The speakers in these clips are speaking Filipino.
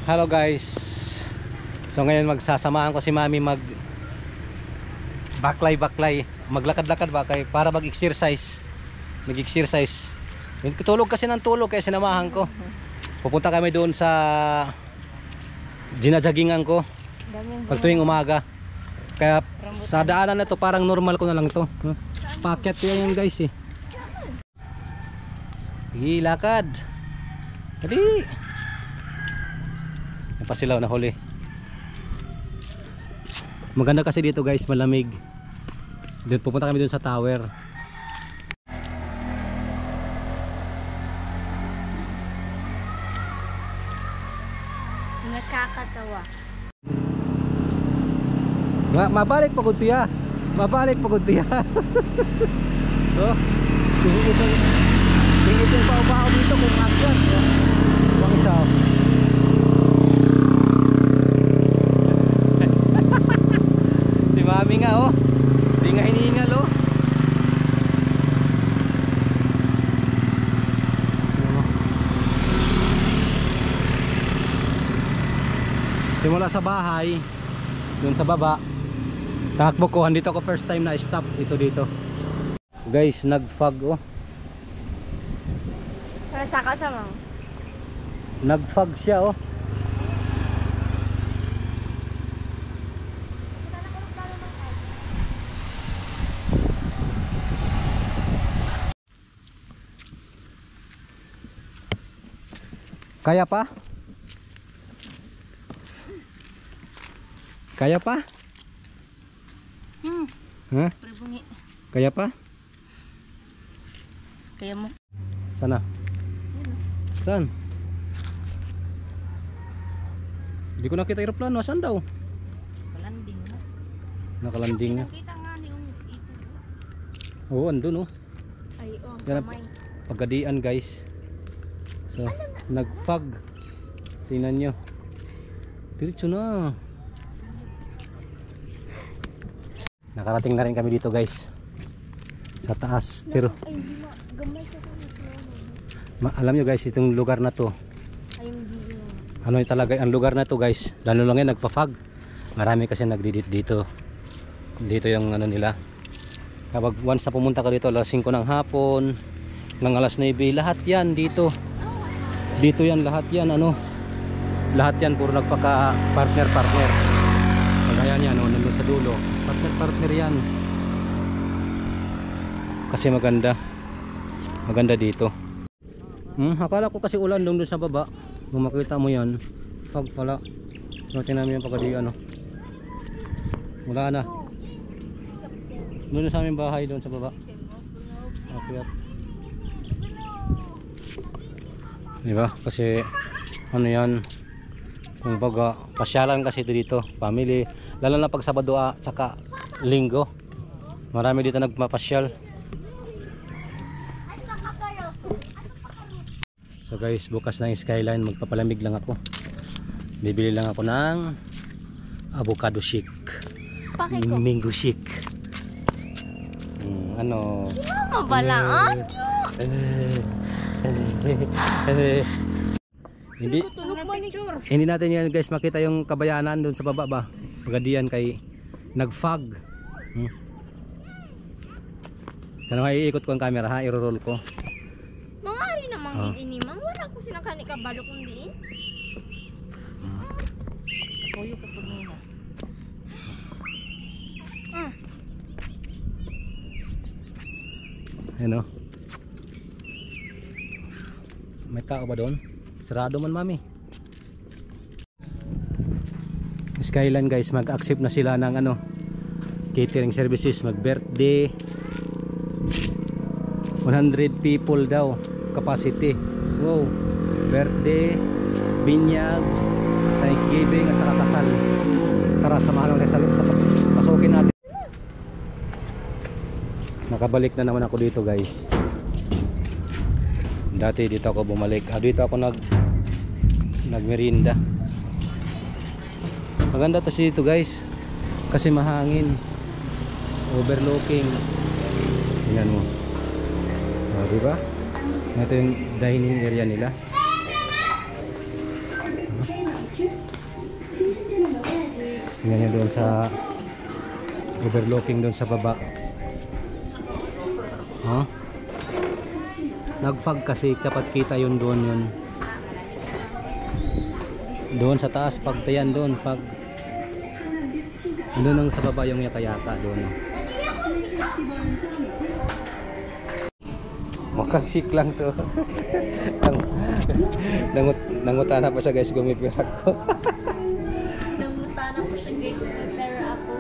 Hello guys. So ngayon magsasamahan ko si Mami mag baklay, maglakad-lakad ba para mag-exercise. Mag-exercise. Tulog kasi ng tulog kaya sinamahan ko. Pupunta kami doon sa ginajaggingan ko pag tuwing umaga. Kaya sa daanan na to parang normal ko na lang to. Paakyat ko yan guys eh. Sige, lakad. Dali. Yan pa sila na huli. Maganda kasi dito guys, malamig. Doon pupunta kami doon sa tower. Nakakatawa. Mabalik pagod tiya. Mabalik pagod tiya. So, tingin pa ubao dito kung akyat. Bang isa. Si Mami nga oh. Hindi nga hinihingal oh. Simula sa bahay doon sa baba, takbo ko. Andito ako first time na stop dito guys. Nagfog oh. Saka sa mang Nagfog siya oh. Kaya pa? Kaya pa? Huh? Kaya pa? Kaya mo. Sana? Saan? Hindi ko nakita aeroplano. Saan daw? Nakalanding na. Nakalanding na. Nakita nga yung ito. Oo, andun oh. Ay, oh, Yan ang kamay. pagkadian guys. So, nagfog. Tingnan nyo. Diretso na. Nakarating na rin kami dito guys. Sa taas. Pero Ay, hindi mo. Gamay ka kami. alam nyo guys, itong lugar na to, Ay, hindi. ano yung talaga ang lugar na to guys, lalo lang yan nagpa-fog. Marami kasi nagdidit dito. Dito yung ano nila. Kapag once na pumunta ka dito alas 5 ng hapon, ng alas 9, lahat yan dito. Dito yan, lahat yan ano. Lahat yan puro nagpaka partner. Kaya yan oh, nandun sa dulo. Partner yan. Kasi maganda dito. Akala ko kasi ulan doon sa baba. Kung makita mo yan, fog pala. So tingnan mo yung pagkadi ano. Wala na. Doon sa aming bahay doon sa baba. Akyat. Diba? Kasi ano yan, kung baga pasyalan kasi dito, family, lalo na pag Sabado saka Linggo, marami dito nagpapasyal. So guys, bukas na yung skyline, magpapalamig lang ako. Bibili lang ako ng avocado shake, mango shake. Ano Mabalaan. Hindi natin yan guys makita yung kabayanan doon sa baba ba. Pagadian kay nagfog. Kaya iikot ko ang camera ha, i-roll ko. Mga ari namang ini mang wala ko sinakani ka balo kundi. Koyo ka pud nina. Ano? May tao ba doon? Sarado man Mami. Skyline guys, mag-accept na sila ng ano, catering services, mag-birthday. 100 people daw capacity. Wow. Birthday, binyag, Thanksgiving at saka kasal. Tara, samahan lang sa pasukin natin. Nakabalik na naman ako dito guys. Dati dito ako bumalik. Dito ako nagmerinda. Maganda to dito guys. Kasi mahangin. Overlooking. Tingnan mo. Diba? Ito yung dining area nila. Tingnan nyo doon sa overlooking doon sa baba. Nag-fog kasi dapat kita yun doon yun. Doon sa taas pagtayan doon fog. Doon ang sa baba yung yaka-yaka doon. Mukhang sick lang to. Nangutana pa siya guys, gumipira ko. Namutana ko siya guys, pero ako.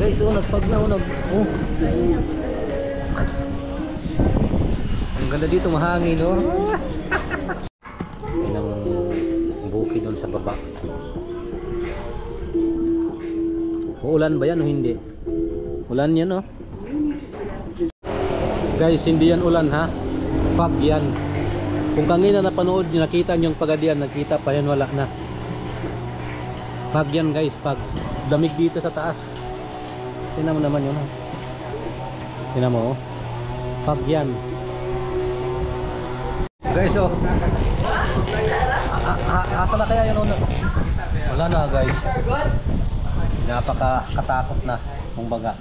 Guys, nagpag na, ang ganda dito, mahangin, Yan ang bukid doon sa baba. Uulan ba yan o hindi? Ulan yan, Guys, hindi yan ulan, ha? Fog yan. Kung kanina napanood nyo, nakita nyo yung pagadian, nakita pa yan, wala na. Fog yan guys, fog. Damig dito sa taas. Tingnan mo naman yun, tingnan mo, fog yan. Guys, asa na kaya yun, wala na guys. Napaka-katakot na, kumbaga.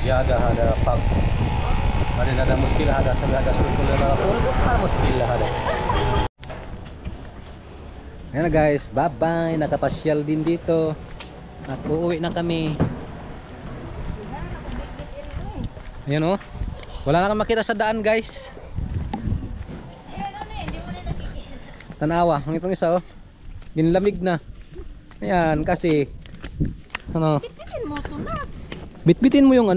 ज़्यादा ada fog. Ada muskil ada ada sulkul muskil ada. Ayan na guys, bye bye. Nakapasyal din dito. At uuwi na kami. Ayan wala na kang makita sa daan guys. Tanawa, ang itong isa ginlamig na. Ayan kasi Bitbitin mo ito na. bitbitin mo yung